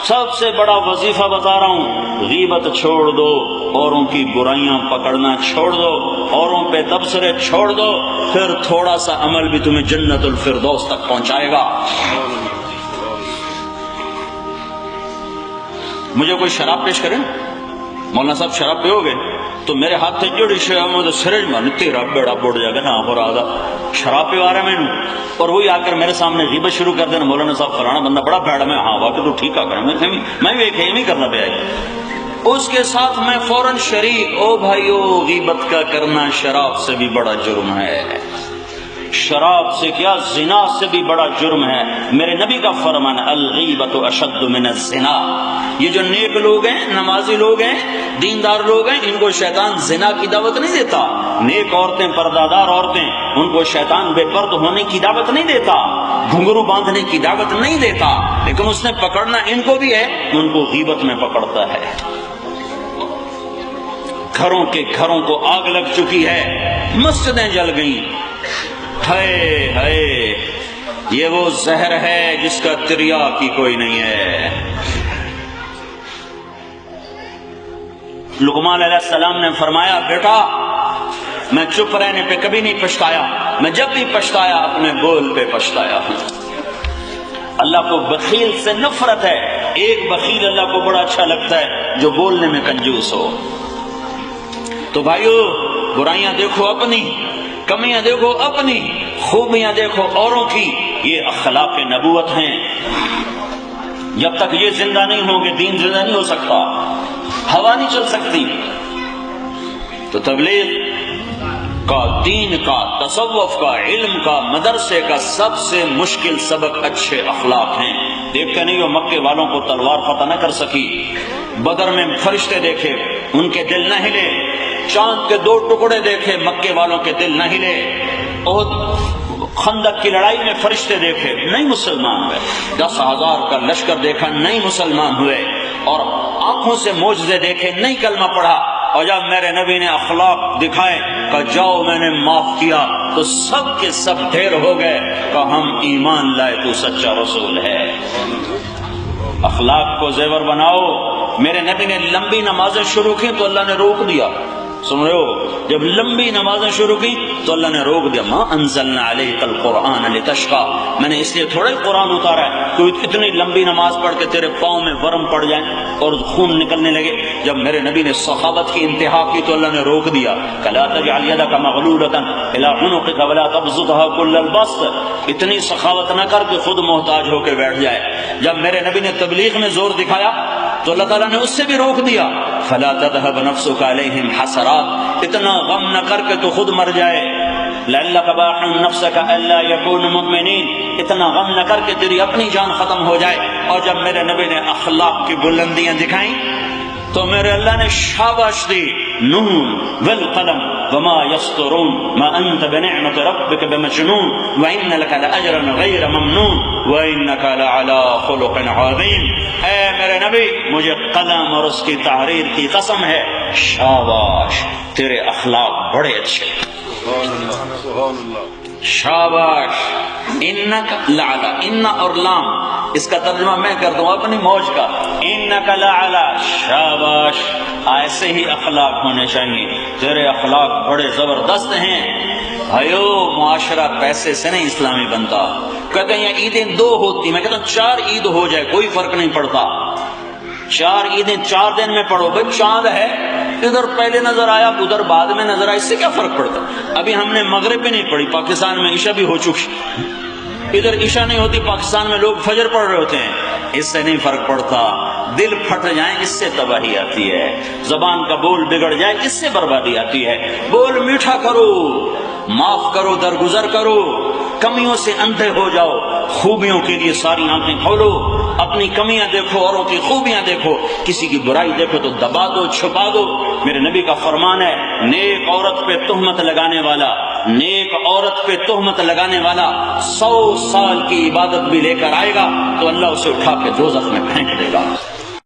سب سے بڑا وظیفہ بتا رہا ہوں، غیبت چھوڑ دو، اوروں کی برائیاں پکڑنا چھوڑ دو، اوروں پہ تبصرے چھوڑ دو، پھر تھوڑا سا عمل بھی تمہیں جنت الفردوس تک پہنچائے گا۔ مجھے کوئی شراب پیش کرے، مولانا صاحب شراب پیو گے تو میرے ہاتھ سے جڑی شے سرج مارنے تیرا بیڑا بڑھ جائے گا نا، ہو رہا شراب پیوا رہا میں اور وہی آ کر میرے سامنے غیبت شروع کر دینا، مولانا صاحب فلانا بندہ بڑا بھیڑا، میں ہاں واقعی تو ٹھیک آ کر میں بھی ایک نہیں کرنا پہ آئے، اس کے ساتھ میں فوراً شریک، او بھائیو غیبت کا کرنا شراب سے بھی بڑا جرم ہے، شراب سے کیا زنا سے بھی بڑا جرم ہے۔ میرے نبی کا فرمان الغیبت اشد من الزنا۔ یہ جو نیک لوگ ہیں، نمازی لوگ ہیں، دیندار لوگ ہیں، ان کو شیطان زنا کی دعوت نہیں دیتا، نیک عورتیں، پردادار عورتیں، ان کو شیطان بے پرد ہونے کی دعوت نہیں دیتا، گھنگرو باندھنے کی دعوت نہیں دیتا، لیکن اس نے پکڑنا ان کو بھی ہے، ان کو غیبت میں پکڑتا ہے۔ گھروں کے گھروں کو آگ لگ چکی ہے، مسجدیں جل گئیں، ہائے ہائے، یہ وہ زہر ہے جس کا تریاق کی کوئی نہیں ہے۔ لقمان علیہ السلام نے فرمایا، بیٹا میں چپ رہنے پہ کبھی نہیں پچھتایا، میں جب بھی پچھتایا اپنے بول پہ پچھتایا ہوں۔ اللہ کو بخیل سے نفرت ہے، ایک بخیل اللہ کو بڑا اچھا لگتا ہے جو بولنے میں کنجوس ہو۔ تو بھائیو، برائیاں دیکھو اپنی، کمیاں دیکھو اپنی، خوبیاں دیکھو اوروں کی، یہ اخلاق نبوت ہیں۔ جب تک یہ زندہ نہیں ہوں گے دین زندہ نہیں ہو سکتا، ہوا نہیں چل سکتی۔ تو تبلیغ کا، دین کا، تصوف کا، علم کا، مدرسے کا سب سے مشکل سبق اچھے اخلاق ہیں۔ دیکھتے نہیں ہو مکے والوں کو تلوار فتح نہ کر سکی، بدر میں فرشتے دیکھے ان کے دل نہ ہلے، چاند کے 2 ٹکڑے دیکھے مکے والوں کے دل نہ ہلے، احد خندق کی لڑائی میں فرشتے دیکھے نہیں مسلمان ہوئے، 10,000 کا لشکر دیکھا نہیں مسلمان ہوئے، اور آنکھوں سے معجزے دیکھے نہیں کلمہ پڑھا، اور جب میرے نبی نے اخلاق دکھائے کہ جاؤ میں نے معاف کیا، تو سب کے سب ڈھیر ہو گئے کہ ہم ایمان لائے تو سچا رسول ہے۔ اخلاق کو زیور بناؤ۔ میرے نبی نے لمبی نمازیں شروع کی تو اللہ نے روک دیا، سن رہے ہو، جب لمبی نمازیں شروع کی تو اللہ نے روک دیا، ما انزلنا علیک القرآن لتشقى، میں نے اس لیے تھوڑا ہی قرآن اتارا ہے کہ اتنی لمبی نماز پڑھ کے تیرے پاؤں میں ورم پڑ جائیں اور خون نکلنے لگے۔ جب میرے نبی نے سخاوت کی انتہا کی تو اللہ نے روک دیا، لا تجعل يدك مغلولة إلى عنقك ولا تبسطها كل البسط، اتنی سخاوت نہ کر کہ خود محتاج ہو کے بیٹھ جائے۔ جب میرے نبی نے تبلیغ میں زور دکھایا تو اللہ تعالیٰ نے اس سے بھی روک دیا، فلا تذهب نفسك عليهم حسرات، اتنا غم نہ کر کے تو خود مر جائے، لعلك باخع نفسك الا يكونوا مؤمنين، اتنا غم نہ کر کے تیری اپنی جان ختم ہو جائے۔ اور جب میرے نبی نے اخلاق کی بلندیاں دکھائیں تو میرے اللہ نے شاباش دی، نون والقلم وما يسطرون ما انت بنعمت ربك بمجنون وان لك لاجرا غير ممنون وانك لعلى خلق عظيم۔ اے میرے نبی، مجھے قلم اور اس کی تحریر کی قسم ہے، شاباش تیرے اخلاق بڑے اچھے، شاباش۔ انک لعلی، ان اور لام اس کا ترجمہ میں کر دوں اپنی موج کا، انک لعلی، شاباش، ایسے ہی اخلاق ہونے چاہیے، تیرے اخلاق بڑے زبردست ہیں۔ بھائیو، معاشرہ پیسے سے نہیں اسلامی بنتا۔ کہتے ہیں یہ عیدیں 2 ہوتی، میں کہتا ہوں 4 عید ہو جائے کوئی فرق نہیں پڑتا، 4 عیدیں 4 دن میں پڑھو، بھائی چاند ہے ادھر پہلے نظر آیا ادھر بعد میں نظر آیا، اس سے کیا فرق پڑتا؟ ابھی ہم نے مغرب بھی نہیں پڑھی، پاکستان میں عشاء بھی ہو چکی، ادھر عشاء نہیں ہوتی، پاکستان میں لوگ فجر پڑھ رہے ہوتے ہیں، اس سے نہیں فرق پڑتا۔ دل پھٹ جائیں اس سے تباہی آتی ہے، زبان کا بول بگڑ جائے اس سے بربادی آتی ہے۔ بول میٹھا کرو، معاف کرو، درگزر کرو، کمیوں سے اندھے ہو جاؤ، خوبیوں کے لیے ساری آنکھیں کھولو، اپنی کمیاں دیکھو، اوروں کی خوبیاں دیکھو، کسی کی برائی دیکھو تو دبا دو، چھپا دو۔ میرے نبی کا فرمان ہے، نیک عورت پہ تہمت لگانے والا، نیک عورت پہ تہمت لگانے والا 100 سال کی عبادت بھی لے کر آئے گا تو اللہ اسے اٹھا کے دوزخ میں پھینک دے گا۔